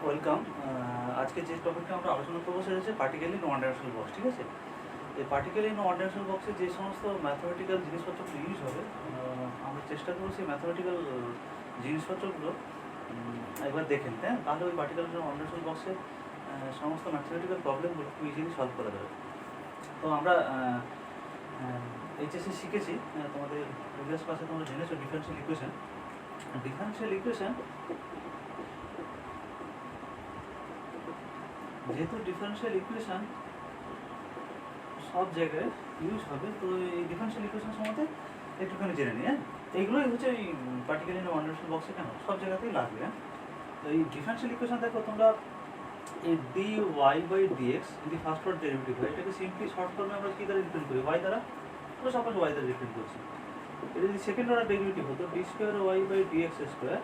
Welcome. আজকে যে টপিকটা আমরা আলোচনা করবো সেটা হচ্ছে particle in one dimensional box. ঠিক আছে, এই পার্টিকেল ইন ওয়ান ডাইমেনশনাল বক্সে যে সমস্ত ম্যাথমেটিক্যাল জিনিসপত্রগুলো ইউজ হবে, আমরা চেষ্টা করবো সেই ম্যাথমেটিক্যাল জিনিসপত্রগুলো একবার দেখেন, হ্যাঁ, তাহলে ওই পার্টিকেল ইন ওয়ান ডাইমেনশনাল বক্সে সমস্ত ম্যাথমেটিক্যাল প্রবলেমগুলো খুব ইজিলি সলভ করা যাবে। তো আমরা এইচএসে শিখেছি, তোমাদের প্রিভিয়াস ক্লাসে তোমরা জেনেছো ডিফারেন্সিয়াল ইকুয়েশন। যেহেতু ডিফারেন্সিয়াল ইকুয়েশন সব জায়গায় ইউজ হবে, তো এই ডিফারেন্সিয়াল ইকুয়েশন সম্বন্ধে একটুখানি জেনে নিই। হ্যাঁ, এইগুলোই হচ্ছে এই পার্টিকেল ইন ওয়ান ডাইমেনশনাল বক্সে কেন সব জায়গাতেই লাগবে। হ্যাঁ, তো এই ডিফারেন্সিয়াল ইকুয়েশন দেখো তোমরা, এই ডি ওয়াই বাই ডিএক্স যদি ফার্স্ট অর্ডার ডেরিভেটিভ হয়, এটাকে সিম্পলি শর্ট ফর্মে আমরা কী দ্বারা রিপ্রেজেন্ট করি? ওয়াই দ্বারা। আমরা সাপোজ ওয়াই দ্বারা রিপ্রেজেন্ট করছি। এটা যদি সেকেন্ড অর্ডার ডেরিভেটিভ হতো d square y by d x square,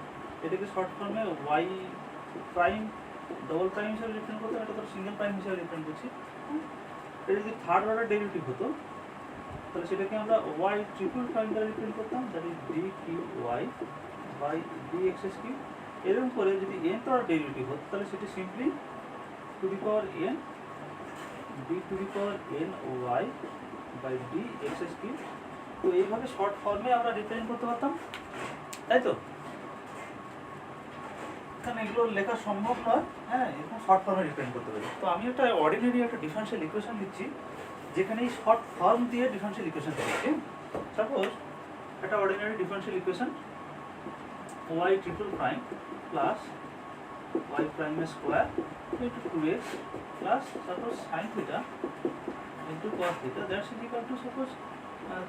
এটাকে শর্ট ফর্মে ওয়াই প্রাইম ডবল প্রাইম হিসাবে রিপ্রেজেন্ট করতাম, এটা তো সিঙ্গেল প্রাইম হিসাবে রিপ্রেজেন্ট করছি। এটা যদি থার্ড অর্ডার ডেরিভেটিভ হতো তাহলে সেটাকে আমরা ওয়াই ট্রিপল প্রাইম দ্বারা রিপ্রেজেন্ট করতাম, that is D Q Y by D X S Q. এরকম করে যদি এন অর্ডার ডেরিভেটিভ হতো তাহলে সেটি simply to the power N D to the power N Y by D X S Q. তো এইভাবে শর্ট ফর্মে আমরা রিপ্রেজেন্ট করতে পারতাম, তাই তো? কারণ এগুলো লেখা সম্ভব নয়, হ্যাঁ, এরকম শর্ট ফর্মে রিপ্রেজেন্ট করতে পারি। তো আমি একটা অর্ডিনারি একটা ডিফারেন্সিয়াল ইকুয়েশন লিখছি, যেখানে এই শর্ট ফর্ম দিয়ে ডিফারেন্সিয়াল ইকুয়েশনটা লিখছি। সাপোজ একটা ordinary differential equation Y triple prime plus Y prime square into two X plus suppose sine theta into cos theta, that's is equal to suppose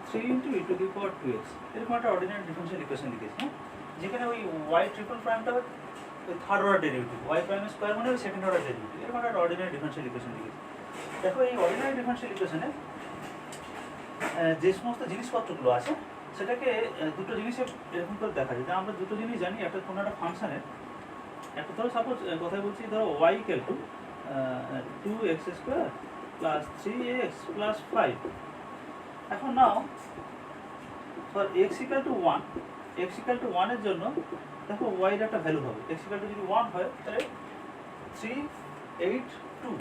3 into E to the power 2x। এরকম একটা ordinary differential equation লিখেছি, হ্যাঁ, যেখানে ওই Y triple প্রাইমটা ওই third order derivative, Y prime square মানে ওই সেকেন্ড অর্ডার ডেরিভেটিভ। এরকম একটা অর্ডিনারি ডিফারেন্সিয়াল ইকুয়েশন লিখেছি। দেখো এই অর্ডিনারি ডিফারেন্সিয়াল ইকুয়েশনে যে সমস্ত জিনিসপত্রগুলো আছে সেটাকে দুটো জিনিসে এরকম করে দেখা যায়। যে আমরা দুটো জিনিস জানি, একটা কোনো একটা ফাংশনের, একটা ধরো সাপোজ কথাই বলছি, ধরো Y equal to 2x square plus 3x plus 5। এখন now for x equal to 1, x equal to 1 এর জন্য দেখো ওয়াই এর একটা ভ্যালু হবে। x ইকুয়াল টু যদি 1 হয় তাহলে 3, 8, 2,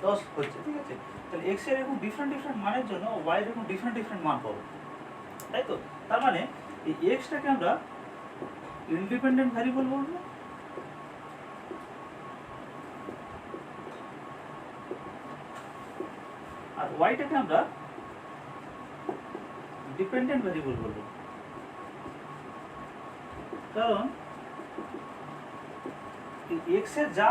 10 হচ্ছে, ঠিক আছে? তাহলে x এর এরকম ডিফারেন্ট মানের জন্য y এর এরকম ডিফারেন্ট মান পাবো, তাই তো? তার মানে এই x টাকে আমরা ইন্ডিপেন্ডেন্ট ভ্যারিয়েবল বলবো, আর y টাকে আমরা ডিপেন্ডেন্ট ভ্যারিয়েবল বলবো। কারণ x এর যা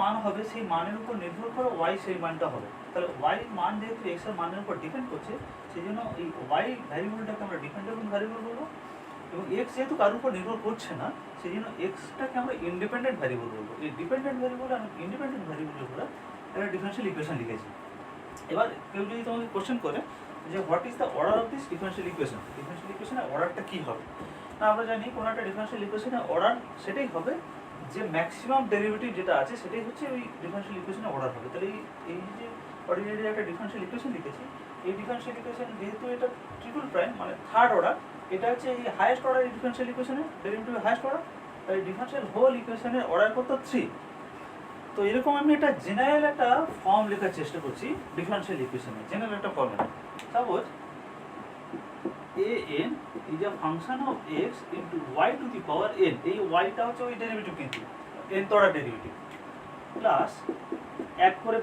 মান হবে সেই মানের উপর নির্ভর করে y সেই মানটা হবে। তাহলে y মান যেহেতু x এর মানের উপর ডিপেন্ড করছে, সেই জন্য এই y ভ্যারিয়েবলটাকে আমরা ডিপেন্ডেন্ট ভ্যারিয়েবল বলবো। এবং x যেহেতু কারোর উপর নির্ভর করছে না, সেই জন্য xটাকে আমরা ইন্ডিপেন্ডেন্ট ভ্যারিয়েবল বলবো। এই ডিপেন্ডেন্ট ভ্যারিয়েবল আর ইন্ডিপেন্ডেন্ট ভ্যারিয়েবলের উপরে একটা ডিফারেন্সিয়াল ইকুয়েশন লিখেছি। এবার কেউ যদি তোমাকে কোশ্চেন করে যে what is the order of this differential ইকুয়েশনের অর্ডারটা কী হবে? না, আমরা জানি কোনো একটা ডিফারেন্সিয়াল ইকুয়েশনের অর্ডার সেটাই হবে যে ম্যাক্সিমাম ডেরিভেটিভ যেটা আছে সেটাই হচ্ছে ওই ডিফারেন্সিয়াল ইকুয়েশনের অর্ডার হবে। তাহলে এই যে অর্ডিনারি একটা ডিফারেন্সিয়াল ইকুয়েশন লিখেছি, এই ডিফারেন্সিয়াল ইকুয়েশন যেহেতু এটা ট্রিপল প্রাইম মানে থার্ড অর্ডার, এটা হচ্ছে এই হাইয়েস্ট অর্ডার ডিফারেন্সিয়াল ইকুয়েশনের ডেরিভেটিভ হাইয়েস্ট অর্ডার, তাই ডিফারেন্সিয়াল হোল ইকুয়েশনের অর্ডার করতে 3। তো এরকম আমি একটা জেনারেল একটা ফর্ম লেখার চেষ্টা করছি ডিফারেন্সিয়াল ইকুয়েশনের, জেনারেল একটা formula. Suppose an is a function of x into y to the power n, এই yটা হচ্ছে ওই ডেরিভেটিভ, কিন্তু nth অর্ডার ডেরিভেটিভ, প্লাস এক করে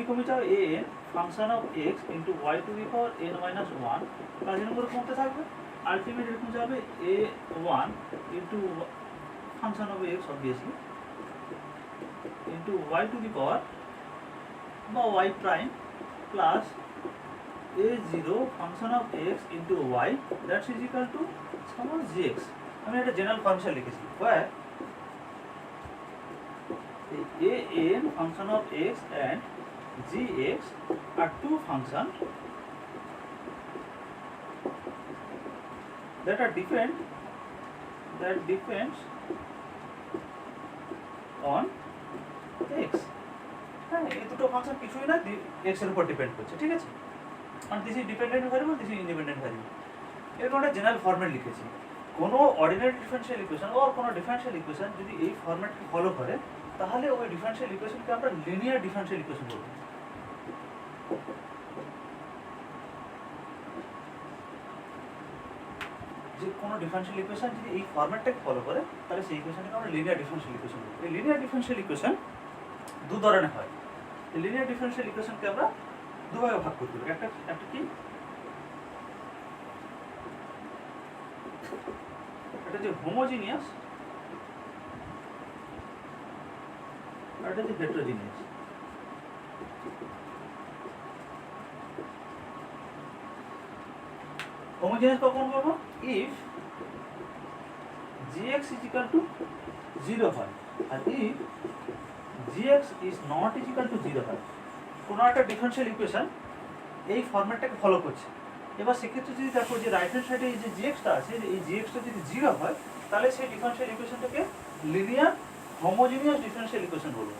কমে যাও an function of x into y to the power n minus 1, plus এর উপরে কমতে থাকবে, আলটিমেট এরকম যাবে a1 into function of x obviously into y to the power বা y prime plus a0 function of x into y that is equal to suppose gx। আমি একটা general function লিখেছি where an function of x and gx are two functions that depends on x। হ্যাঁ, এই দুটো function কিছুই না, x এর উপর ডিপেন্ড করছে, ঠিক আছে? মানে this is dependent variable, this is independent variable. এরকম একটা জেনারেল ফরম্যাট লিখেছি। কোনো অর্ডিনারি ডিফারেনশিয়াল ইকুয়েশন বা কোনো ডিফারেনশিয়াল ইকুয়েশন যদি এই ফরম্যাটকে ফলো করে তাহলে ওই ডিফারেনশিয়াল ইকুয়েশনকে আমরা লিনিয়ার ডিফারেনশিয়াল ইকুয়েশন বলবো। যে কোনো ডিফারেনশিয়াল ইকুয়েশন যদি এই ফরম্যাটটাকে ফলো করে তাহলে সেই ইকুয়েশনটাকে আমরা লিনিয়ার ডিফারেনশিয়াল ইকুয়েশন বলবো। এই লিনিয়ার ডিফারেনশিয়াল ইকুয়েশন দু ধরনের হয়। এই লিনিয়ার ডিফারেনশিয়াল ইকুয়েশনকে আমরা দুভাবে ভাগ করতে পারি। একটা কি, এটা যে হোমোজিনিয়াস আর এটা যে হেটেরোজিনিয়াস। হোমোজিনিয়াস কখন করবো? If gx is equal to 0 হয় আর if gx is not equal to 0 হয়। কোনো একটা ডিফারেনশিয়াল ইকুয়েশন এই ফরম্যাটটাকে ফলো করছে। এবার সেক্ষেত্রে যদি দেখো যে রাইট হ্যান্ড সাইডে এই যে জিএক্সটা আছে, এই জিএক্সটা যদি 0 হয় তাহলে সেই ডিফারেনশিয়াল ইকুয়েশনটাকে লিনিয়ার হোমোজিনিয়াস ডিফারেনশিয়াল ইকুয়েশন বলবো।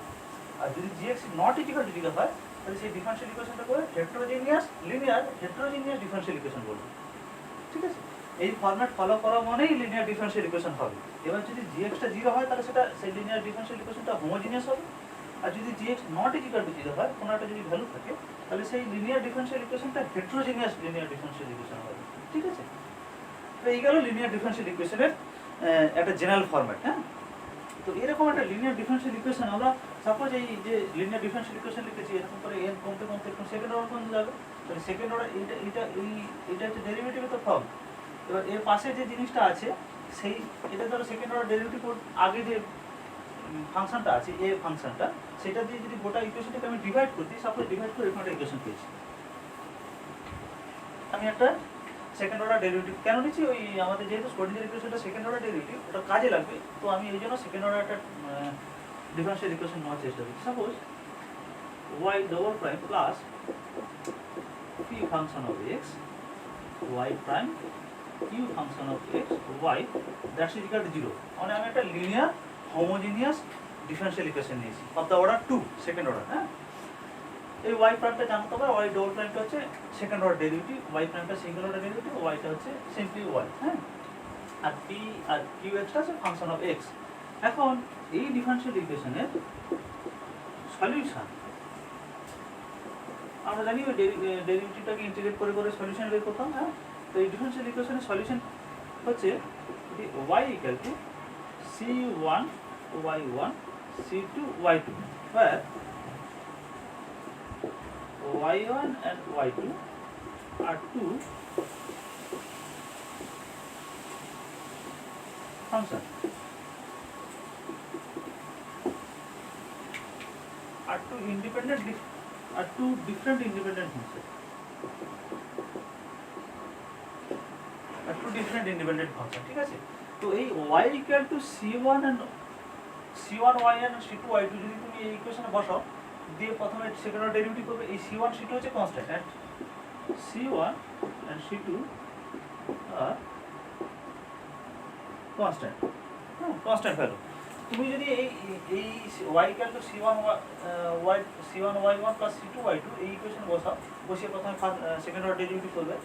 আর যদি জিএক্স নট ইকুয়াল টু 0 হয় তাহলে সেই ডিফারেনশিয়াল ইকুয়েশনটাকে হেটেরোজিনিয়াস লিনিয়ার হেটেরোজিনিয়াস ডিফারেনশিয়াল ইকুয়েশন বলবো। ঠিক আছে, এই ফরম্যাট ফলো করা মানেই লিনিয়ার ডিফারেনশিয়াল ইকুয়েশন হবে। এবার যদি জিএক্সটা 0 হয় তাহলে সেটা সেই লিনিয়ার ডিফারেনশিয়াল ইকুয়েশনটা হোমোজিনিয়াস হবে। আর যদি জিএক্স নট ইকুয়াল টু 0 হয়, কোনো একটা যদি ভ্যালু থাকে, তাহলে সেই লিনিয়ার ডিফারেনশিয়াল ইকুয়েশনটা হেটেরোজিনিয়াস লিনিয়ার ডিফারেনশিয়াল ইকুয়েশন হবে। ঠিক আছে, তো এই গেল লিনিয়ার ডিফারেনশিয়াল ইকুয়েশনের একটা জেনারেল ফরম্যাট। হ্যাঁ, তো এরকম একটা লিনিয়ার ডিফারেনশিয়াল ইকুয়েশন আমরা সাপোজ এই যে লিনিয়ার ডিফারেনশিয়াল ইকুয়েশন লিখেছি, এরকম করে n কমতে কমতে একটু সেকেন্ড অর্ডার পর্যন্ত যাবে। তাহলে সেকেন্ড অর্ডার এটা হচ্ছে ডেরিভেটিভের তো ফর্ম। এবার এর পাশে যে জিনিসটা আছে সেই এটা ধরো সেকেন্ড অর্ডার ডেরিভেটিভ আগে যে ফাংশনটা আছে এ ফাংশনটা, সেটা দিয়ে যদি গোটা ইকুয়েশনটাকে আমি ডিভাইড করতে, সাপোজ ডিভাইড করে এখানে একটা ইকুয়েশন পেয়েছি। আমি একটা সেকেন্ড অর্ডার ডেরিভেটিভ কেন নিচ্ছি, ওই আমাদের যেহেতু স্ক্রোডিঞ্জার ইকুয়েশনটা সেকেন্ড অর্ডার ডেরিভেটিভ, ওটা কাজে লাগবে, তো আমি এই জন্য সেকেন্ড অর্ডার একটা ডিফারেনশিয়াল ইকুয়েশন নেওয়ার চেষ্টা করছি। Suppose y double prime plus p function of x y prime q function of x y that's is equal to 0। মানে আমি একটা লিনিয়ার হোমোজিনিয়াস ডিফারেনশিয়াল ইকুয়েশন নিয়েছি of the order 2, second order. হ্যাঁ, এই y প্রাইমটা জানতে হবে, y ডবল প্রাইমটা হচ্ছে সেকেন্ড অর্ডার ডেরিভেটিভ, y প্রাইমটা সিঙ্গেল অর্ডার ডেরিভেটিভ, yটা হচ্ছে সিম্পলি y। হ্যাঁ, আর p আর qx টা হচ্ছে ফাংশন অফ x। এখন এই ডিফারেনশিয়াল ইকুয়েশনের সলিউশন আমরা জানি ওই ডেরিভেটিভটাকে ইন্টিগ্রেট করে করে সলিউশন বের করতাম। হ্যাঁ, তো এই ডিফারেনশিয়াল ইকুয়েশনের সলিউশন হচ্ছে y equal to c1 y1 c2 y2 where y1 and y2 are two functions, are two different independent functions, ঠিক আছে। তো এই y equal to c1 y and c2 y2 যদি তুমি এই ইকুয়েশনে বসাও, দিয়ে প্রথমে সেকেন্ড অর্ডার ডেরিভেটিভ করবে, এই c1 c2 হচ্ছে constant and c1 and c2 আর কনস্ট্যান্ট, কনস্ট্যান্ট ভ্যালু। তুমি যদি এই y equal to c1 y1 plus c2 y2 এই ইকুয়েশন বসাও, বসিয়ে প্রথমে সেকেন্ড অর্ডার ডেরিভেটিভ করবে,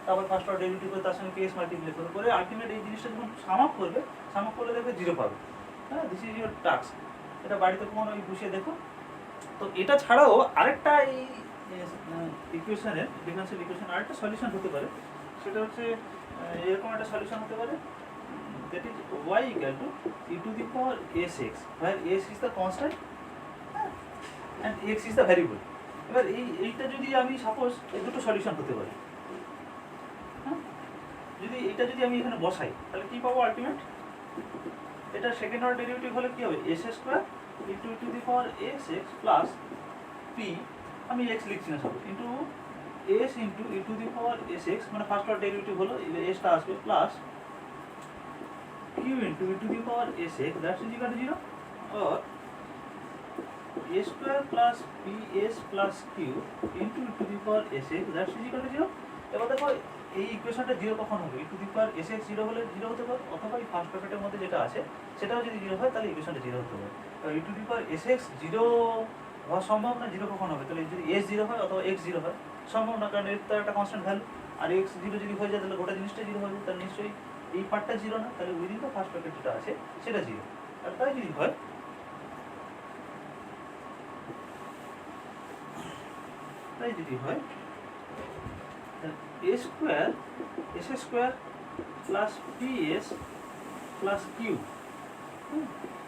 তারপর ফার্স্ট অর্ডার ডেরিভেটিভ করে তার সঙ্গে ps মাল্টিপ্লাই করবে, করে আলটিমেট এই জিনিসটা যখন সাম আপ করলে দেখবে 0 পাবে। হ্যাঁ, দিস ইজ ইউর টাস্ক। এটা বাড়িতে কোনো বসিয়ে দেখো। তো এটা ছাড়াও আরেকটা এই ইকুয়েশনের ডিফারেনশিয়াল ইকুয়েশন আরেকটা সলিউশন হতে পারে, সেটা হচ্ছে এরকম একটা সলিউশন হতে পারে, that is y equal to e to the power sx where s is the constant and x is the variable। এবার এইটা যদি আমি সাপোজ এই দুটো সলিউশন হতে পারে, হ্যাঁ, যদি আমি এখানে বসাই তাহলে কি পাবো আলটিমেট, এটা সেকেন্ড অর্ডার ডেরিভেটিভ হলে কি হবে s square e to the power sx plus p, আমি x লিখছি না সব, into s into e to the power sx, মানে ফার্স্ট অর্ডার ডেরিভেটিভ হলো s টা আসবে plus q into e to the power sx that's equal to 0 or a square plus ps plus q into e to the power sx that's equal to 0। এবার দেখো এই ইকুয়েশনটা 0 কখন হবে, e to the power sx 0 হলে 0 হতে পারে, অথবা এই ফার্স্ট ব্র্যাকেটের মধ্যে যেটা আছে সেটাও যদি 0 হয় তাহলে ইকুয়েশনটা 0 হতে পারে। e to the power sx 0 হওয়া সম্ভব না, 0 কখন হবে, তাহলে যদি s 0 হয় অথবা x 0 হয় সম্ভব না, কারণ এর তো একটা কনস্ট্যান্ট ভ্যালু, আর x 0 যদি হয়ে যায় তাহলে গোটা জিনিসটা 0 হয়ে যায়, তাহলে নিশ্চয়ই এই পার্টটা জিরো না, তাহলে উইদিন দ্য ফার্স্ট ব্র্যাকেট যেটা আছে সেটা জিরো। আর তাই যদি হয় a square s square plus ps plus q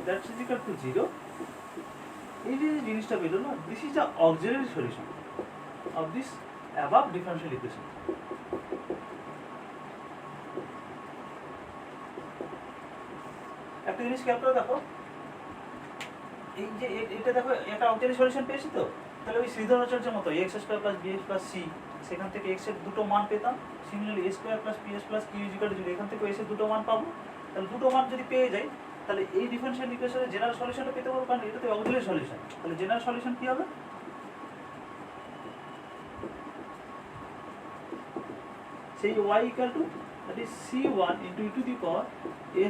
that's is equal to zero. এই যে জিনিসটা বেরো না, this is the auxiliary solution of this above differential equation. একটা জিনিস খেয়াল করে দেখো, এই যে এটা দেখো একটা অক্সিলারি সলিউশন পেয়েছি তো, তাহলে ওই শ্রীধরাচার্যের মতো X square plus BX plus C, সেখান থেকে এক্স এর দুটো মান পেতাম। Similarly A square plus PS plus Q is equal to zero, এখান থেকে এস এর দুটো মান পাবো। তাহলে দুটো মান যদি পেয়ে যাই, তাহলে এই ডিফারেনশিয়াল ইকুয়েশনের জেনারেল সলিউশনটা পেতে পারবো, কারণ এটাতে অক্সিলারি সলিউশন। তাহলে জেনারেল সলিউশন কি হবে? সেই y equal to that is c1 into e to the power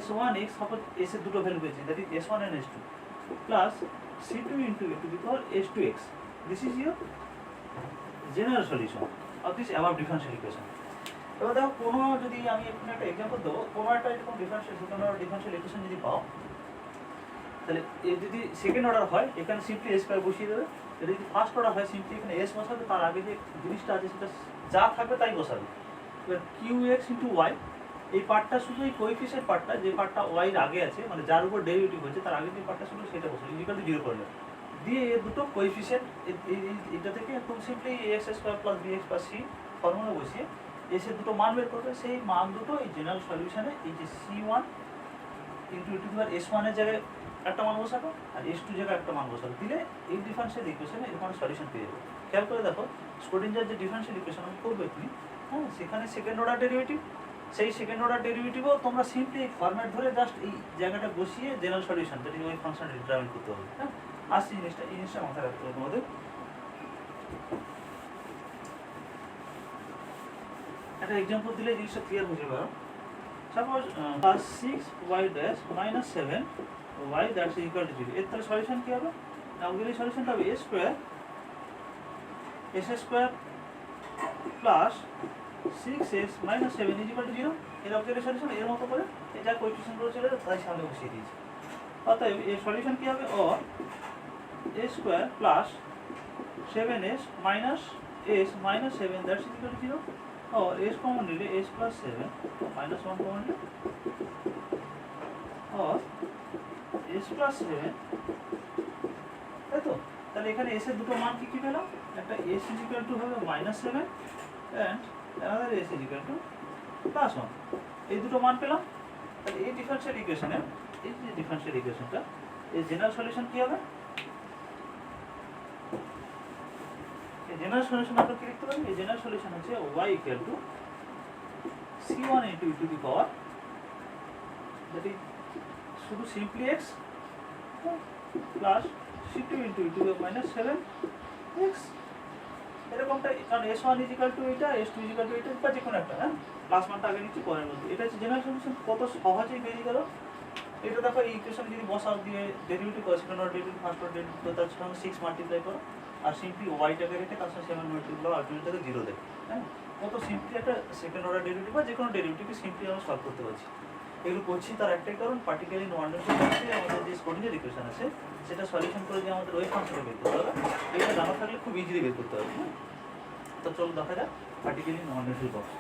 s1x, suppose s এর দুটো ভ্যালু পেয়েছি, that is s1 and s2 plus c2 into e to the power s2x। This is your general solution of this above differential equation. এবার দেখো, কোনো যদি আমি এখানে একটা এক্সাম্পল দেবো, কোনো একটা এরকম ডিফারেনশিয়াল ইকুয়েশন যদি পাও, তাহলে এর যদি সেকেন্ড অর্ডার হয় এখানে সিম্পলি এস স্কয়ার বসিয়ে দেবে। এটা যদি ফার্স্ট অর্ডার হয় সিম্পলি এখানে এস বসাবে, তার আগে যে জিনিসটা আছে সেটা যা থাকবে তাই বসাবে। এবার কিউ এক্স ইন্টু ওয়াই, এই পার্টটা শুধু এই কোএফিসিয়েন্ট পার্টটা, যে পার্টটা ওয়াই এর আগে আছে, মানে যার উপর ডেরিভেটিভ হচ্ছে তার আগে যে পার্টটা শুধু সেটা বসাবে ইকুয়াল টু জিরো করলে, দিয়ে এর দুটো কোএফিসিয়েন্ট এটা থেকে খুব simply X square plus BX plus C formula বসিয়ে এস এর দুটো মান বের করবে। সেই মান দুটো এই জেনারেল সলিউশনে এই যে c1 into e to the power s1 এর জায়গায় একটা মান বসাবো আর s2 জায়গায় একটা মান বসাবো, দিলে এই ডিফারেনশিয়াল ইকুয়েশনে এরকম সলিউশন পেয়ে যাবো। খেয়াল করে দেখো, স্ক্রোডিঞ্জার যে ডিফারেনশিয়াল ইকুয়েশন আমি করবো এখানে, হ্যাঁ, সেখানে সেকেন্ড অর্ডার ডেরিভেটিভ, সেই সেকেন্ড অর্ডার ডেরিভেটিভও তোমরা সিম্পলি এই ফরম্যাট ধরে জাস্ট এই জায়গাটা বসিয়ে জেনারেল সলিউশন, যেটি ওই ফাংশনটা ডিটারমিন করতে হবে। হ্যাঁ, আসছে জিনিসটা, এই জিনিসটা মাথায় রাখতে হবে তোমাদের। একটা এক্সাম্পল দিলে জিনিসটা ক্লিয়ার হয়ে যাবে। Suppose plus 6y dash minus 7y that's equal to 0। এর তাহলে সলিউশন কি হবে? অক্সিলারি সলিউশনটা হবে a square s square plus 6s minus 7 is equal to 0। এর অক্সিলারি সলিউশন এর মতো করে এই যা কোএফিসিয়েন্টগুলো ছিল তাই সামনে বসিয়ে দিয়েছি। অতএব এর সলিউশন কি হবে? Or a square plus 7s minus s minus 7 that's equal to 0। और s कॉमन ले ले, s प्लस 7 माइनस 1 कॉमन ले, और s प्लस 7, তাই তো? তাহলে এখানে s এর দুটো মান কি কি পেলাম? একটা s ইজ ইকুয়াল টু হবে -7 and another s is equal to +1। এই দুটো মান পেলাম। তাহলে এই ডিফারেনশিয়াল ইকুয়েশনে, এই যে ডিফারেনশিয়াল ইকুয়েশনটা, এর জেনারেল সলিউশন কি হবে? জেনারেল সলিউশন আমরা কি লিখতে পারি? এই জেনারেল সলিউশন হচ্ছে y equal to c1 into e to the power, that is শুধু simply x plus c2 into e to the minus 7x। এরকমটা, কারণ s1 ইজ ইকুয়াল টু এটা, s2 ইজ ইকুয়াল টু এটা, বা যে কোনো একটা, হ্যাঁ, প্লাস মানটা আগে নিচ্ছি পরের মধ্যে। এটা হচ্ছে জেনারেল সলিউশন। কত সহজেই বেরিয়ে গেল। এটা দেখো, এই ইকুয়েশন যদি বসাও, দিয়ে ডেরিভেটিভ করো, second order derivative, first order derivative, তার সঙ্গে 6 মাল্টিপ্লাই করো, আর সিম্পলি ওয়াইটাকে রেখে তার সাথে 7 মাল্টিপ্লাই আলটিমেটটাকে 0 দেবে। হ্যাঁ, কত সিম্পলি একটা সেকেন্ড অর্ডার ডেরিভেটিভ বা যে কোনো ডেরিভেটিভকে সিম্পলি আমরা সলভ করতে পারছি। এগুলো করছি তার একটাই কারণ, পার্টিকুলারলি ওয়ান ডাইমেনশনাল আমাদের যে স্ক্রোডিঞ্জার ইকুয়েশন আছে সেটা সলিউশন করে যে আমাদের ওই ফাংশনটা বের করতে হবে, এটা জানা থাকলে খুব ইজিলি বের করতে হবে। হ্যাঁ, তো চলো দেখা যাক particularly one dimensional box.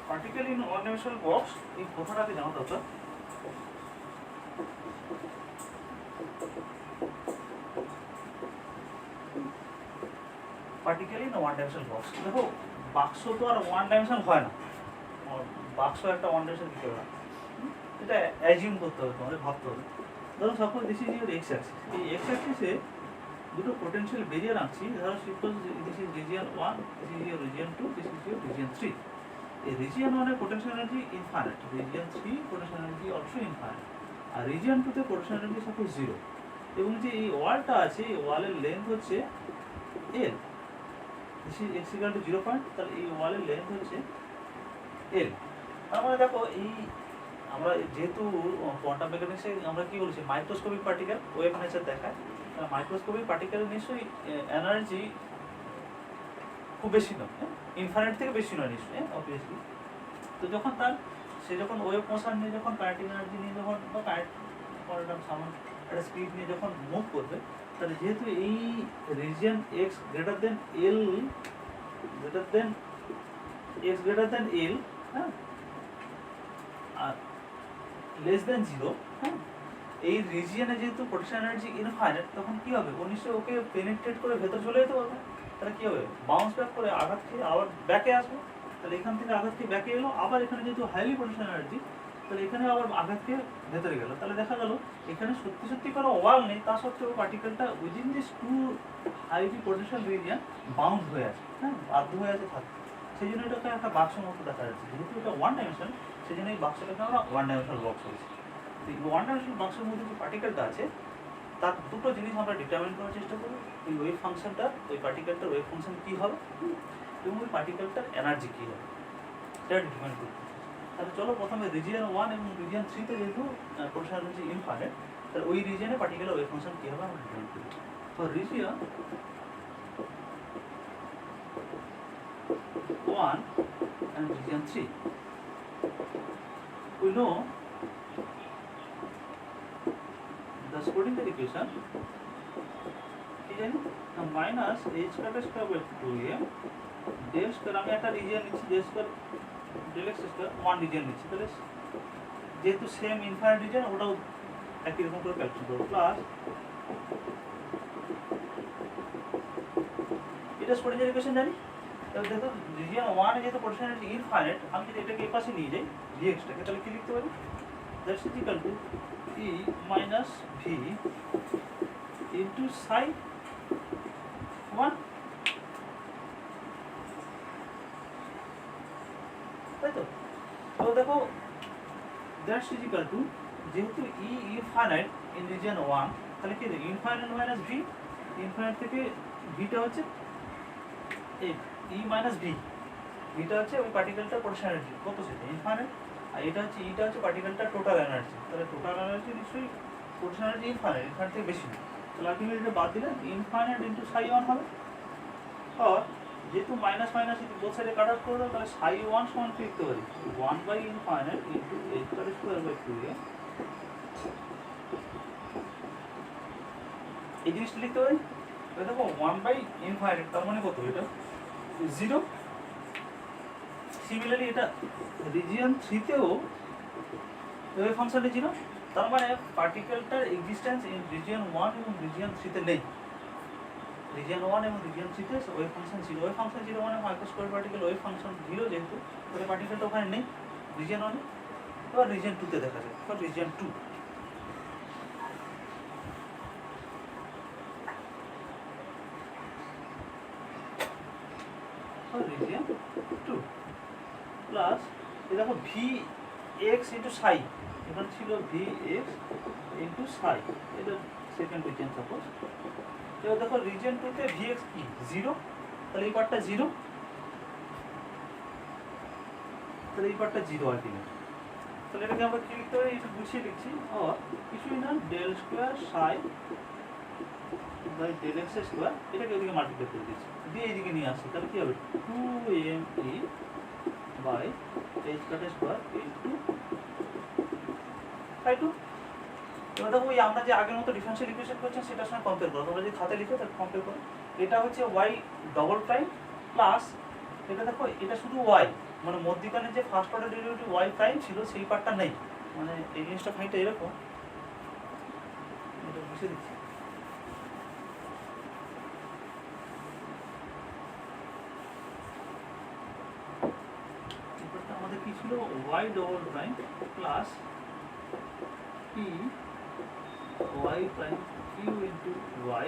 Particularly one dimensional box, এই কথাটাকে জানা দরকার। Particularly in one dimensional box. দেখো, বাক্স তো আর ওয়ান ডাইমেনশনাল হয় না, বাক্স একটা ওয়ান ডাইমেনশনাল দিতে হবে, এটা অ্যাজিউম করতে হবে, তোমাদের ভাবতে হবে। ধরুন suppose this is your X axis. এই এক্স অ্যাক্সিসে দুটো পোটেনশিয়াল বেরিয়ার আঁকছি। ধরো suppose this is region 1, this is your region 2, this is your region 3। এই রিজিয়ন 1 এর potential energy infinite, region 3 potential energy also infinite, আর রিজিয়ন 2 তে potential energy suppose 0। এবং যে এই ওয়ালটা আছে, এই ওয়ালের লেন্থ হচ্ছে l, this is x equal to 0 point, তাহলে এই ওয়ালের লেন্থ হচ্ছে l। তার মানে দেখো, এই আমরা যেহেতু কোয়ান্টাম মেকানিক্সে আমরা কি বলছি, মাইক্রোস্কোপিক পার্টিকেল ওয়েভ নেচার দেখায়, মাইক্রোস্কোপিক পার্টিকেলের নিশ্চয়ই এনার্জি খুব বেশি নয়, ইনফাইনাইট থেকে বেশি নয় নিশ্চয়ই, অবভিয়াসলি। তো যখন তার সে যখন ওয়েভ মোশন নিয়ে যখন কাইনেটিক এনার্জি নিয়ে যখন বা কাইনেটিক সামান একটা স্পিড নিয়ে যখন মুভ করবে, তাহলে যেহেতু এই রিজিয়ন এক্স গ্রেটার দেন এল হ্যাঁ আর লেস দেন 0, হ্যাঁ, এই রিজিয়নে যেহেতু পোটেনশিয়াল এনার্জি ইনফাইনাইট, তখন কি হবে, ও নিশ্চয়ই ওকে পেনিট্রেট করে ভেতর চলে যেতে পারবে। তাহলে কি হবে, বাউন্স ব্যাক করে আঘাত খেয়ে আবার ব্যাকে আসবে। তাহলে এখান থেকে আঘাত খেয়ে ব্যাকে এলো, আবার এখানে যেহেতু হাইলি পোটেনশিয়াল এনার্জি, তাহলে এখানে আবার আঘাত খেয়ে ভেতরে গেল। তাহলে দেখা গেল এখানে সত্যি কোনো ওয়াল নেই, তা সত্ত্বেও পার্টিকেলটা within this two highly potential region bounce হয়ে আছে, হ্যাঁ, বাধ্য হয়ে আছে থাকতে। সেই জন্য এটাকে একটা বাক্সের মতো দেখা যাচ্ছে। যেহেতু এটা ওয়ান ডাইমেনশন, সেই জন্য এই বাক্সটাকে আমরা ওয়ান ডাইমেনশনাল বক্স বলছি। ওয়ান ডাইমেনশনাল বাক্সের মধ্যে যে পার্টিকেলটা আছে, তার দুটো জিনিস আমরা ডিটারমাইন করার চেষ্টা করব। ওই ওয়েভ ফাংশনটা, ওই পার্টিকেলটার ওয়েভ ফাংশন কী হবে এবং ওই পার্টিকেলটার এনার্জি কী হবে, সেটা ডিটারমাইন করতে। তাহলে চলো প্রথমে রিজিয়ন 1 এবং রিজিয়ন 3 যেহেতু পোটেনশিয়াল এনার্জি ইনফাইনাইট, তাহলে ওই রিজিয়নে পার্টিকেলের ওয়েভ ফাংশন কী হবে আমরা ডিটারমাইন করব। তো region 1 and region 3, we know the Schrödinger equation is minus h square by 2m del square, আমি একটা রিজিয়ন নিচ্ছি del square del x square, one region নিচ্ছি, তাহলে যেহেতু সেম ইনফাইনাইট রিজিয়ন ওটাও একই রকম করে ক্যালকুলেট করব, প্লাস এটা স্ক্রোডিঙ্গার ইকুয়েশন জানি। তাহলে দেখো রিজিয়ন 1 এ যেহেতু পোটেনশিয়াল এনার্জি ইনফাইনাইট, আমি যদি এটাকে এই পাশে নিয়ে যাই vx-টাকে, তাহলে কি লিখতে পারি, that's equal two e minus v into psi 1, তাই তো। তো দেখো দ্যাটস ইকুয়াল টু, যেহেতু e ইনফাইনাইট ইন রিজিয়ন 1, তাহলে কি ইনফাইনাইট মাইনাস v, ইনফাইনাইট থেকে vটা হচ্ছে এই e মাইনাস v, এটা হচ্ছে ওই পার্টিকেলটার পোটেনশিয়াল এনার্জি কত, সেটা ইনফাইনাইট, আর এটা হচ্ছে ইটা হচ্ছে পার্টিকেলটার টোটাল এনার্জি। তাহলে টোটাল এনার্জি নিশ্চয়ই পোটেনশিয়াল এনার্জি ইনফাইনাইট, ইনফাইনাইট থেকে বেশি না। তাহলে আলটিমেটলি এটা বাদ দিলে ইনফাইনাইট ইনটু psi 1 হবে। আর যেহেতু মাইনাস মাইনাস যদি বোথ সাইডে কাট আউট করে দাও, তাহলে psi 1 সমান কি লিখতে পারি, 1 by infinite into h square by 2a, এই জিনিসটা লিখতে পারি। দেখো 1 বাই ইনফাইনাইট তার মানে কত, এটা 0। সিমিলারলি এটা রিজিয়ন 3 তেও ওয়েভ ফাংশনটা 0, তার মানে পার্টিকেলটার এক্সিস্টেন্স ইন রিজিয়ন 1 এবং রিজিয়ন 3 তে নেই। রিজিয়ন 1 এবং রিজিয়ন 3 তে ওয়েভ ফাংশন 0, ওয়েভ ফাংশন 0 মানে মাইক্রোস্কোপিক পার্টিকেল ওয়েভ ফাংশন 0, যেহেতু ওই পার্টিকেলটা ওখানে নেই রিজিয়ন 1 এ। এবার রিজিয়ন 2 তে দেখা যায়, তো রিজিয়ন 2 রিজিয়ন 2 প্লাস এই দেখো vx ইনটু psi, এখানে ছিল vx ইনটু psi, এটা সেকেন্ড রিজিয়ন সাপোজ। এবার দেখো রিজিয়ন 2 তে vx কি 0, তাহলে এই পার্টটা 0, তাহলে এই পার্টটা 0 আলটিমেট। তাহলে এটাকে আমরা কি লিখতে পারি, একটু গুছিয়ে লিখছি, আর কিছুই না del square psi by del x square, এটাকে ওদিকে মাল্টিপ্লাই করে দিচ্ছি, দিয়ে এইদিকে নিয়ে আসছি। তাহলে কি হবে 2me by h square into psi 2। এবার দেখো ওই আমরা যে আগের মতো ডিফারেনশিয়াল ইকুয়েশন করছি সেটার সঙ্গে কম্পেয়ার করো, তোমরা যদি খাতায় লিখো তাহলে কম্পেয়ার করো। এটা হচ্ছে y ডবল প্রাইম প্লাস এটা দেখো এটা শুধু y, মানে মধ্যিখানে যে first order derivative y prime ছিল সেই পার্টটা নেই, মানে এই জিনিসটা খানিকটা এরকম, এটা বুঝে দিচ্ছি। এবারটা আমাদের কি ছিল, y double prime plus p y prime q into y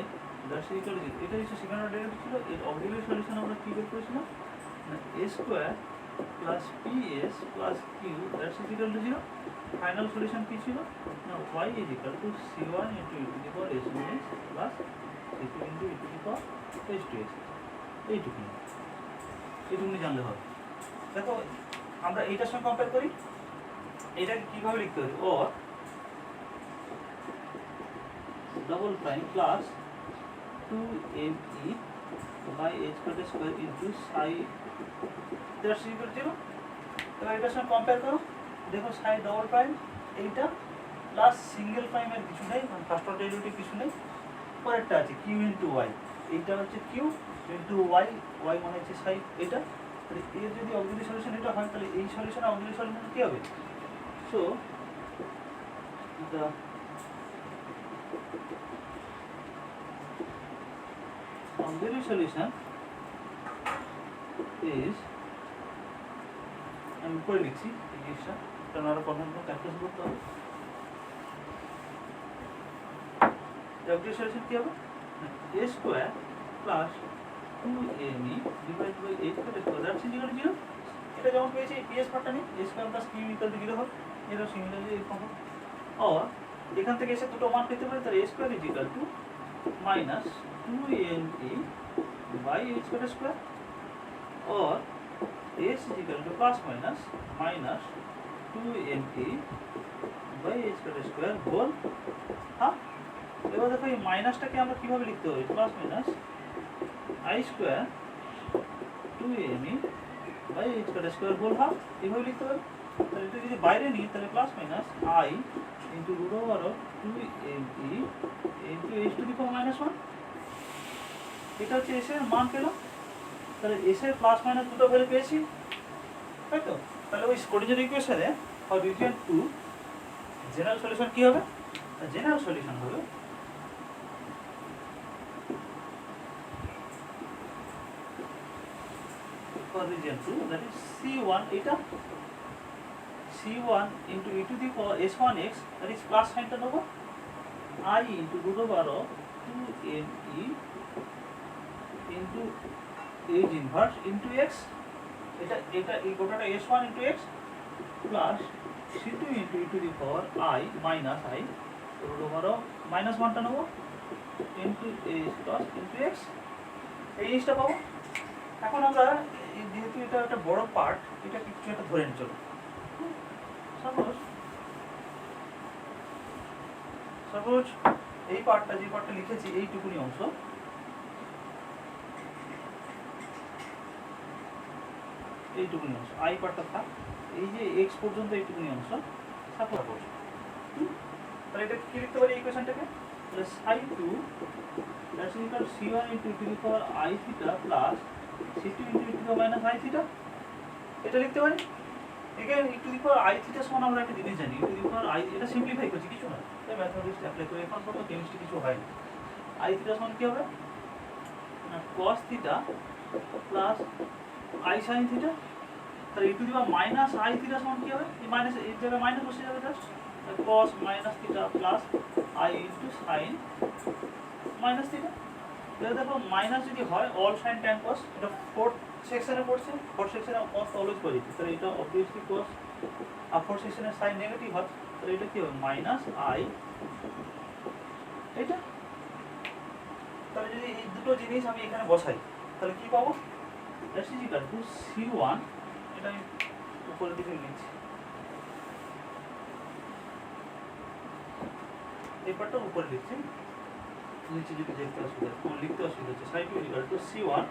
that's equal two, এটা হচ্ছে সেকেন্ড অর্ডার ডেরিভেটিভ ছিল। এর অক্সিলারি সলিউশন আমরা কি বের করেছিলাম, a square plus ps plus q that's equal to 0। Final solution কি ছিল না, y is equal to c1 into e to the power s1s plus c2 into e to the power h2s। এইটুকুনি জানলে হবে। দেখো আমরা এইটার সঙ্গে কম্পেয়ার করি, এটাকে কিভাবে লিখতে পারি, ও double prime plus 2me by h square into psi that's equal to 0। এবার এটার সঙ্গে কম্পেয়ার করো, দেখো সাই ডবল প্রাইম এইটা প্লাস সিঙ্গেল প্রাইমের কিছু নেই, মানে ফার্স্ট অর্ডার ডেরিভেটিভ কিছু নেই। পরেরটা আছে কিউ ইন্টু ওয়াই, এইটা হচ্ছে কিউ ইন্টু ওয়াই, ওয়াই মানে হচ্ছে সাই এটা। তাহলে এর যদি অক্সিলারি সলিউশন এটা হয় তাহলে এই সলিউশন অক্সিলারি সলিউশন কী হবে? So the auxiliary solution is, আমি উপরে লিখছি এই জিনিসটা, কারণ আরো প্রবলেমটা ক্যালকুলেশন করতে হবে। auxiliary solution কী হবে? a square plus 2me divide by a square that's equal to 0। এটা যেমন পেয়েছি এই পিএস পার্টটা নেই, a square plus Q equal to 0 হবে, এটা সিমিলারলি এই ফর্ম। আর এখান থেকে এসে দুটো মান পেতে পারি, তাহলে a square is equal two minus 2me by a square or a is equal to plus minus 2me by a square whole। হ্যাঁ, এবার দেখো এই মাইনাসটাকে আমরা কিভাবে লিখতে পারি? Plus minus i square 2me by a square whole half, এইভাবে লিখতে পারি। তাহলে এটা যদি বাইরে নিই তাহলে plus minus i into root over of 2me into h to the power minus 1। এটা হচ্ছে এস এর মান পেলাম, তাহলে এস এর প্লাস মাইনাস দুটো ভ্যালু পেয়েছি, তাই তো? তাহলে ওই স্ক্রোডিঞ্জার ইকুয়েশনে ফর রিজিয়ন 2 জেনারেল সলিউশন কি হবে? জেনারেল সলিউশন হবে for region 2 that is c1, এটা c1 into e to the power s1x, that is plus সাইনটা নেব, i into root over of 2me into h inverse into x, এটা এটা এই গোটাটা s1 into x plus c2 into e to the power i minus i root over of minus 1টা নেব into h plus into x, এই জিনিসটা পাবো। এখন আমরা যেহেতু এটা একটা বড় পার্ট, এটা কিছু একটা ধরে নিই, চলো সাপোজ এই পার্টটা, যে পার্টটা লিখেছি এইটুকুনি অংশ, এইটুকুনি অংশ আই পার্টটা থাক, এই যে এক্স পর্যন্ত এইটুকুনি অংশ সাপোজ। তাহলে এটা কি লিখতে পারি ইকুয়েশনটাকে? তাহলে sin2 that's equal c1 into e to the power i theta plus c2 into e to the power minus i theta, এটা লিখতে পারি। এখানে e to the power i theta সমান আমরা একটা জিনিস জানি, e to the power i, এটা সিম্পলিফাই করছি কিছু না, তাই ম্যাথমেটিক্স অ্যাপ্লাই করে এখন পর্যন্ত কেমিস্ট্রি কিছু হয় না। i থিটা সমান কি হবে? না cos theta plus i sin theta, তাহলে e to the power minus i theta সমান কি হবে? এই মাইনাস এর জায়গায় মাইনাস বসে যাবে, just cos minus theta plus i into sin minus theta. তাহলে দেখো মাইনাস যদি হয় অল সাইন ট্যান কস, এটা ফোর্থ সেকশনে পড়ছে, ফোর্থ সেকশনে কস অলওয়েজ পজিটিভ, তাহলে এটা অবভিয়াসলি কস, আর ফোর্থ সেকশনে সাইন নেগেটিভ হয়, তাহলে এটা কি হবে? মাইনাস i এটা। তাহলে যদি এই দুটো জিনিস আমি এখানে বসাই তাহলে কি পাবো? That's is equal to c1, এটা আমি উপরের দিকে লিখছি, এই পার্টটা উপরে লিখছি, নিচে যদি দেখতে অসুবিধা, লিখতে অসুবিধা হচ্ছে, sin2 equal to c1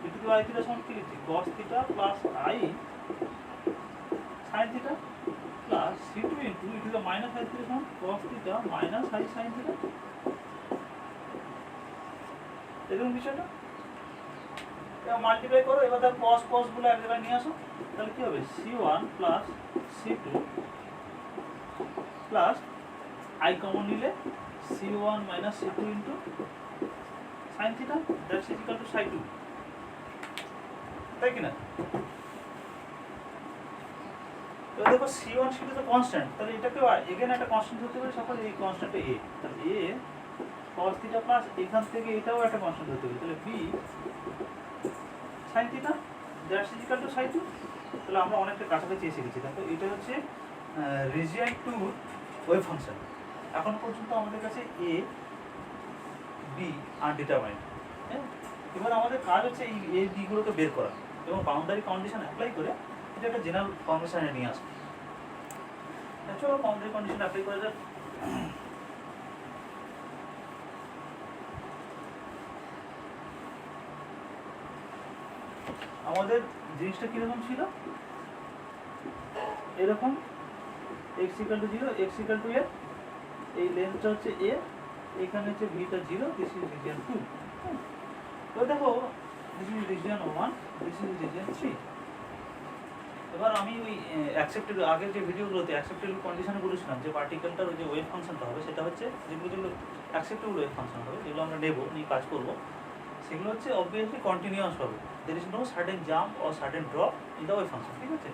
e to the power i theta সমান কি লিখছি? cos theta plus i sin theta plus c2 into e to the minus i theta সমান cos theta minus i sin theta. দেখুন বিষয়টা, এটা multiply করো, এবার তার cos cos গুলো এক জায়গায় নিয়ে আসো, তাহলে কি হবে? c1 plus c2 plus i common নিলে c1 minus c2 into sin theta that's equal two sin2, তাই কি না? তো দেখো c1 c2 তো কনস্ট্যান্ট, তাহলে এটাকে এগেন একটা কনস্ট্যান্ট হতে পারে, সাপোজ এই কনস্ট্যান্টটা a, তাহলে a cos থিটা প্লাস এখান থেকে এটাও একটা কনস্ট্যান্ট হতে পারে, তাহলে b sin theta that's equal two sin2। তাহলে আমরা অনেকটা কাছাকাছি এসে গেছি। দেখো এটা হচ্ছে রিজিয়ন 2 ওয়েভ ফাংশন। এখন পর্যন্ত আমাদের কাছে a b আনডিটারমাইন্ড, হ্যাঁ। এবার আমাদের কাজ হচ্ছে এই a b গুলোকে বের করা এবং বাউন্ডারি কন্ডিশন অ্যাপ্লাই করে এটা একটা জেনারেল ফর্মেশনে নিয়ে আসবে। চলো বাউন্ডারি কন্ডিশন অ্যাপ্লাই করা যাক। আমাদের জিনিসটা কিরকম ছিল? এরকম x equal to 0, x equal two a, এই লেন্থটা হচ্ছে a, এখানে হচ্ছে ভটা 0, দিস ইজ রিজিয়ন 2। তো দেখো this is region 1, this is region 3। এবার আমি ওই অ্যাকসেপ্টেবল আগের যে ভিডিওগুলোতে অ্যাকসেপ্টেবল কন্ডিশনে বলেছিলাম যে পার্টিকেলটার ওই যে ওয়েভ ফাংশনটা হবে সেটা হচ্ছে যেগুলো অ্যাকসেপ্টেবল ওয়েভ ফাংশন হবে, যেগুলো আমরা নেব নিয়ে কাজ করব, সেগুলো হচ্ছে অবভিয়াসলি কন্টিনিউয়াস হবে। There is no certain jump or certain drop in the wave function, ঠিক আছে?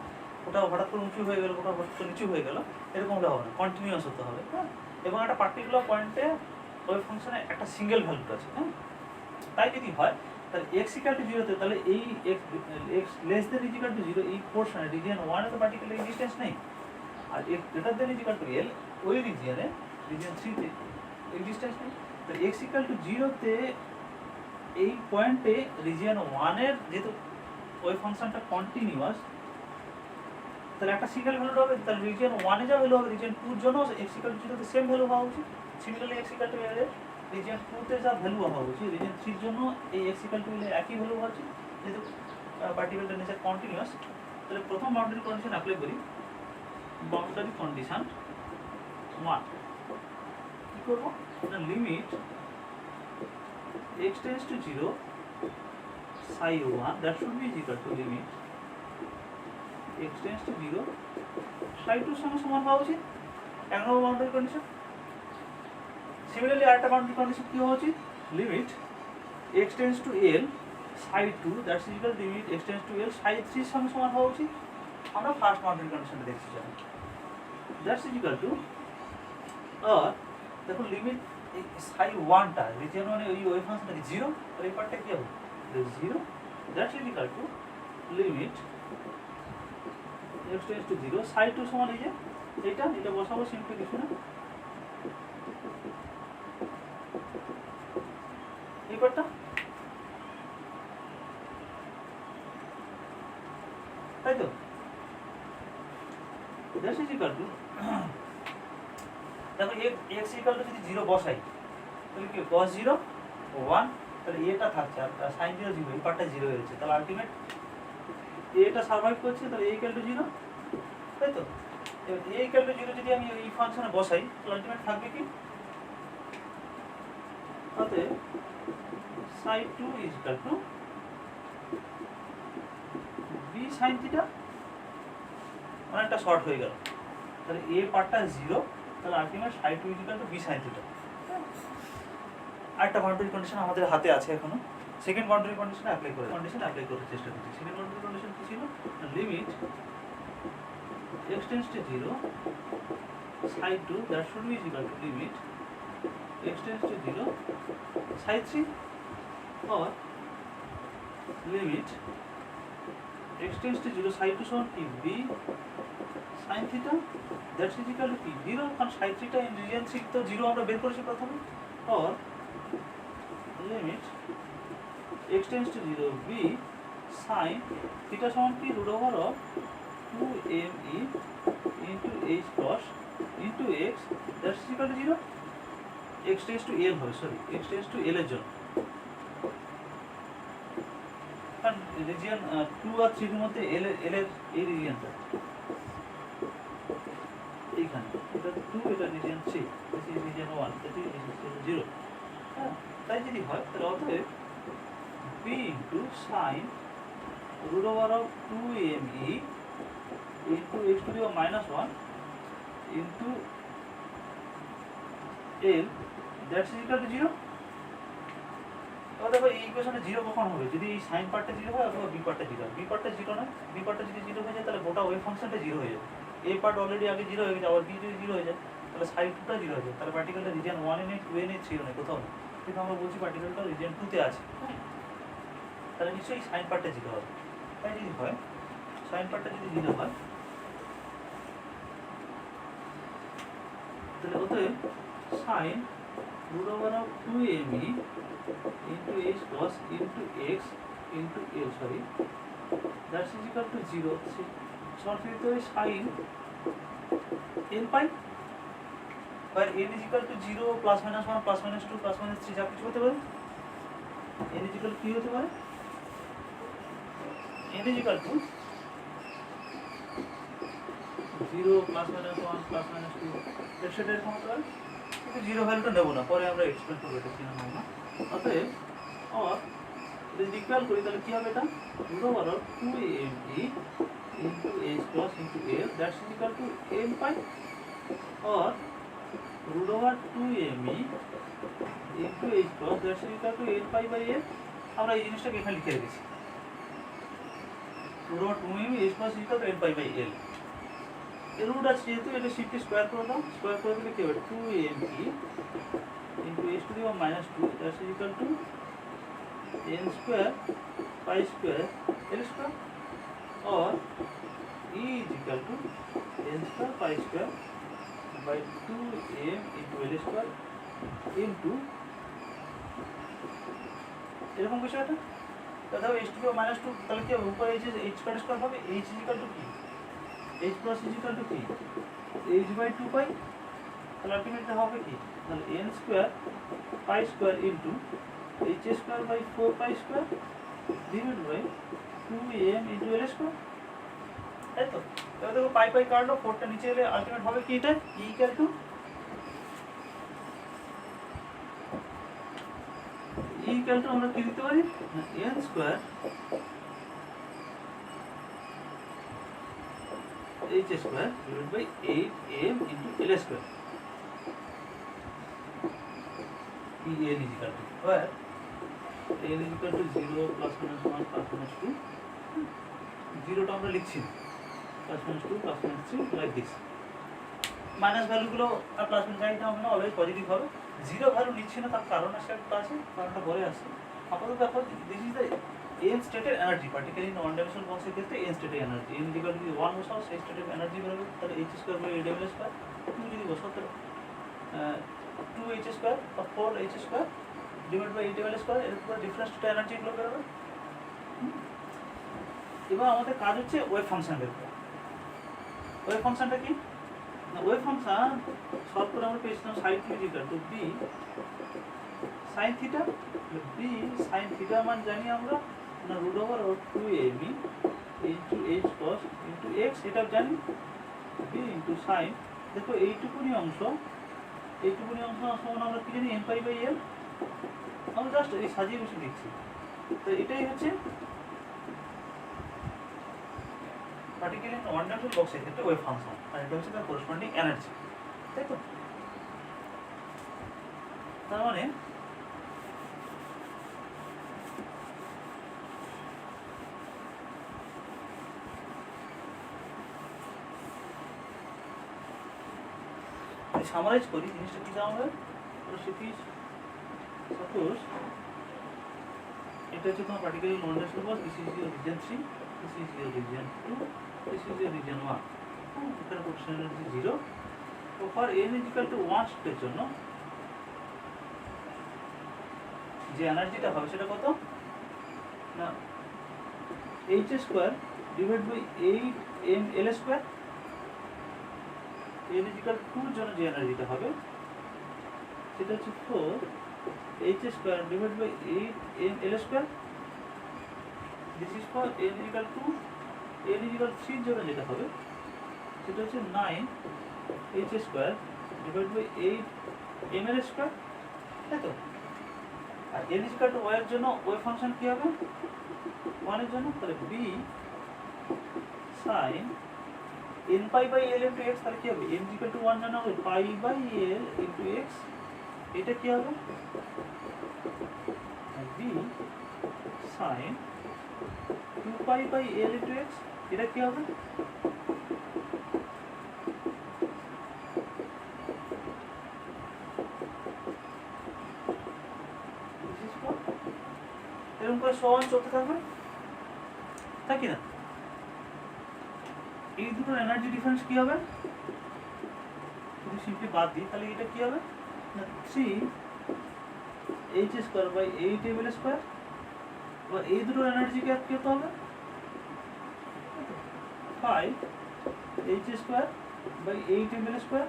ওটা হঠাৎ করে উঁচু হয়ে গেল, ওটা হঠাৎ করে নিচু হয়ে গেল, এরকম হলে হবে না, কন্টিনিউয়াস হতে হবে, হ্যাঁ? এবং একটা পার্টিকুলার পয়েন্টে ওয়েভ ফাংশনে একটা সিঙ্গেল ভ্যালু আছে, হ্যাঁ? তাই যদি হয় তাহলে x ইকুয়াল টু 0 তে তাহলে এই x less than is equal to 0 এই পোরশনে রিজিয়ন 1 এ তো পার্টিকুলার এক্সিস্টেন্স নেই, আর x greater than is equal two l ওই রিজিয়নে রিজিয়ন 3 তে এক্সিস্টেন্স নেই। তাহলে x ইকুয়াল টু 0 তে এই পয়েন্টে রিজিয়ন 1 এর যেহেতু ওয়েভ ফাংশনটা কন্টিনিউয়াস, তাহলে একটা সিঙ্গেল ভ্যালু হবে, তাহলে রিজিয়ন 1 এ যা ভ্যালু হবে রিজিয়ন 2 এর জন্য x ইকুয়াল টু 0 তে সেম ভ্যালু হওয়া উচিত। Similarly x equal two l এর রিজিয়ন 2 তে যা ভ্যালু হওয়া উচিত রিজিয়ন 3 এর জন্য এই x ইকুয়াল টু l এর একই ভ্যালু হওয়া উচিত, যেহেতু পার্টিকেলটার নেচার কন্টিনিউয়াস। তাহলে প্রথম বাউন্ডারি কন্ডিশন অ্যাপ্লাই করি। বাউন্ডারি কন্ডিশন 1 কি করব, এটা limit x tends to 0 psi 1 that should be equal to limit x tends to 0 psi 2 এর সঙ্গে সমান হওয়া উচিত, এক নম্বর বাউন্ডারি কন্ডিশন। সিমিলারলি আরেকটা বাউন্ডারি কন্ডিশন কি হওয়া উচিত, limit x tends to l psi 2 that's equal limit x tends to l psi 3 এর সঙ্গে সমান হওয়া উচিত। আমরা ফার্স্ট বাউন্ডারি কন্ডিশনটা দেখছি জানি, দ্যাটস ইকুয়াল টু আর দেখো লিমিট psi 1 টা রিজিয়ন 1 এ ওই ওয়েভ ফাংশন থেকে 0, আর এই পার্টটা কি হবে 0, that's equal to limit x tends to 0 psi 2 সমান এই যে এটা বসাবো সিম্পলি কিছু না, এই পার্টটা তাই তো, দ্যাটস ইকুয়াল টু দেখো x ইকুয়াল টু যদি 0 বসাই তাহলে কি cos 0 1, তাহলে এটা থাকছে আর sin 0 0, এই পার্টটা 0 হয়ে যাচ্ছে, তাহলে আলটিমেট এটা সারভাইভ করছে, তাহলে a ইকুয়াল টু 0, তাই তো? এবার a ইকুয়াল টু 0 যদি আমি এই ফাংশনে বসাই তাহলে আলটিমেট থাকবে কি, তাতে psi 2 is equal to b sin theta, অনেকটা শর্ট হয়ে গেল, তাহলে a পার্টটা 0, তাহলে ultimate psi 2 is equal to b sin theta। আরেকটা বাউন্ডারি কন্ডিশন আমাদের হাতে আছে এখনো, সেকেন্ড বাউন্ডারি কন্ডিশন অ্যাপ্লাই করার চেষ্টা করছি। সেকেন্ড বাউন্ডারি কন্ডিশন কি ছিল, limit x tends to 0 psi 2 that should be equal to limit x tends to 0 psi 3 or limit x tends to 0 psi 2 সমান কি b sin theta that is equal to কি 0, কারণ psi 3 টা in region 3 তো 0 আমরা বের করেছি প্রথমে, or limit x tends to 0 b sin theta সমান কি root over of 2me into h cos into x that's equal to 0, x tends to l হবে, sorry x tends to l এর জন্য, কারণ রিজিয়ন 2 আর 3 এর মধ্যে l এর এই রিজিয়নটা এইখানে, এটা 2 এটা region 3, this is region 1, that is region 0, হ্যাঁ? তাই যদি হয় তাহলে অতএব b into sin root over of 2me into x to the power minus 1 into l that's equal to 0। এবার দেখো এই ইকুয়েশনে 0 কখন হবে, যদি এই সাইন পার্টটা 0 হয় অথবা বি পার্টটা 0 হয়। বি পার্টটা 0 নয়, বি পার্টটা যদি 0 হয়ে যায় তাহলে গোটা ওয়েভ ফাংশনটা 0 হয়ে যাবে। এ পার্ট অলরেডি আগে 0 হয়ে গেছে, আবার বি যদি 0 হয়ে যায় তাহলে সাইড 2টা 0 হয়ে যায়, তাহলে পার্টিকেলটা রিজিয়ন 1 এ নেই, 2 এ নেই, 3 এ নেই, কোথাও নেই, কিন্তু আমরা বলছি পার্টিকেলটা রিজিয়ন 2 তে আছে, তাহলে নিশ্চয়ই সাইন পার্টটা 0 হবে। তাই যদি হয় সাইন পার্টটা যদি 0 হয় তাহলে অতএব sign root over of 2me into h cos into x into l, sorry, that's equal to 0, সরাসরি তো sin n pi, where n is equal to 0 plus minus 1 plus minus 2 plus minus 3 যা কিছু হতে পারে, n is equal কি হতে পারে, n is equal to 0 plus minus 1 plus minus 2 সেটা এরকম হতে পারে, কিন্তু জিরো ভ্যালুটা নেবো না, পরে আমরা এক্সপ্লেন করবো এটা কেন নেবো না। অতএব আর যদি ইকুয়াল করি তাহলে কি হবে, এটা root over of 2mE into h plus into l that's equal to m pi, or root over 2mE into h plus that's equal to n pi by l। আমরা এই জিনিসটাকে এখানে লিখে রেখেছি, root over 2mE h plus equal to n pi by l। এর root আছে যেহেতু এটা শিফটে স্কোয়ার করে দাও, স্কোয়ার করে দিলে কি হবে 2mE into h to the power minus 2 that's equal to n square pi square l square, or E is equal to n square pi square by 2m into l square into এরকম কিছু একটা। তাহলে h to the power minus 2 তাহলে কি হবে, উপরে h square square হবে, h is equal to কি, h plus is equal to কি, h by 2 pi, তাহলে আলটিমেটলি হবে কি, তাহলে n square pi square into h square by 4 pi square divided by 2m into l square, তাই তো। এবার দেখো পাই পাই কাটলো, 4টা নিচে এলে আলটিমেট হবে কি, এটা e ইকুয়াল টু আমরা কি দিতে পারি, n square h square divide by 8m into l square, e n is equal to where n is equal to 0 plus minus 1 plus minus 2, 0টা আমরা লিখছি না, plus minus 2 plus minus 3 like this, minus ভ্যালুগুলো আর plus minus যাই না হবে always positive হবে। Zero value নিচ্ছে না, তার কারণ আছে, একটা আছে, কারণটা পরে আসছে। আপাতত এখন দিস ইজ দ্য এন স্টেটের এনার্জি, পার্টিকুলারলি নন ডাইমেনশনাল বক্সের ক্ষেত্রে এন স্টেটের এনার্জি, এন ইকুয়াল টু 1 বসাও, সেই স্টেটের এনার্জি বেরোবে, তাহলে h square by 8ml square, 2 যদি বসাও তাহলে 2h স্কয়ার বা 4h square divide by 8ml square, এর উপর ডিফারেন্স স্টেটের এনার্জি গুলো বেরোবে। এবার আমাদের কাজ হচ্ছে ওয়েভ ফাংশন বের করা। ওয়েভ ফাংশনটা কি, ওয়েভ ফাংশন সলভ করে আমরা পেয়েছিলাম sin θ equal to b sin θ, b sin θ মান জানি আমরা না root over 2ab into h cos into x, এটা জানি, b ইনটু sin, দেখো এইটুকুনি অংশ সমান আমরা কি জানি n পাই বাই l, আমরা জাস্ট এই সাজিয়ে বসে লিখছি। তো এটাই হচ্ছে পার্টিকুলারলি ওয়ান ডাইমেনশনাল বক্সের ক্ষেত্রে ওয়েভ ফাংশন, আর এটা হচ্ছে তার করেসপন্ডিং এনার্জি, তাই তো। তার মানে সামারাইজ করি জিনিসটা কি দাম হবে, সাপোজ এটা হচ্ছে তোমার particularly non dimensional box, this is your region 3, this is your region 2, this is your region 1, এখানে পোটেনশিয়াল এনার্জি 0। তো for n is equal to 1 স্টেটের জন্য যে এনার্জিটা হবে সেটা কত না, h square divide by 8ml square, n is equal to 2 এর জন্য যে এনার্জিটা হবে সেটা হচ্ছে 4h square divide by 8ml square, this is for n is equal to n is equal to 3 এর জন্য যেটা হবে সেটা হচ্ছে 9h square divide by 8ml square, তাই তো। আর n is equal to y এর জন্য ওয়েভ ফাংশন কি হবে 1 এর জন্য, তাহলে b sin n pi by l into x, তাহলে কি হবে n is equal to 1 জানা হবে pi by l into x, এটা কি হবে b sin 2 pi by l into x, এটা কি হবে এরকম করে সমান চলতে থাকবে, তাই কি না। এই দুটো এনার্জি ডিফারেন্স কি হবে, যদি সিম্পলি বাদ দিই তাহলে এটা কি হবে না 3h square by 8ml square, আর এই দুটো এনার্জি কি কত হবে 5h square by 8ml square,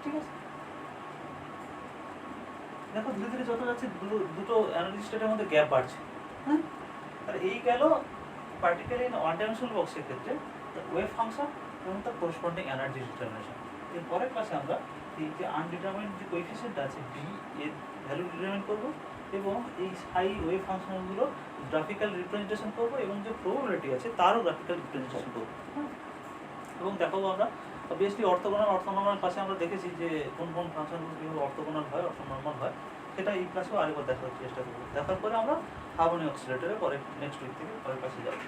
ঠিক আছে। দেখো ধীরে ধীরে যত যাচ্ছে দুটো এনার্জি স্টেটের মধ্যে গ্যাপ বাড়ছে, হ্যাঁ। তাহলে এই গেল পার্টিকুলারলি ইন ওয়ান ডাইমেনশনাল বক্সের ক্ষেত্রে ওয়েভ ফাংশন এবং তার করসপন্ডিং এনার্জি ডিটারমিনেশন। এর পরের ক্লাসে আমরা এই যে আনডিটারমাইন্ড যে কোএফিসিয়েন্ট আছে বি এর ভ্যালু ডিটারমাইন করব এবং এই হাই ওয়েভ ফাংশনগুলো গ্রাফিক্যাল রিপ্রেজেন্টেশন করব এবং যে প্রবাবিলিটি আছে তারও গ্রাফিক্যাল রিপ্রেজেন্টেশন করব। এবং দেখাবো আমরা অবভিয়াসলি অর্থোনর্মাল ক্লাসে আমরা দেখেছি যে কোন কোন ফাংশনগুলো কীভাবে অর্থোগোনাল হয়, অর্থোনর্মাল হয়, সেটা এই ক্লাসেও আরেকবার দেখার চেষ্টা করবো। দেখার পরে আমরা হারমোনিক অক্সিলেটরে পরে নেক্সট উইক থেকে পরের ক্লাসে যাবো।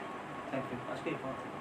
থ্যাংক ইউ, আজকে এই পর্যন্ত।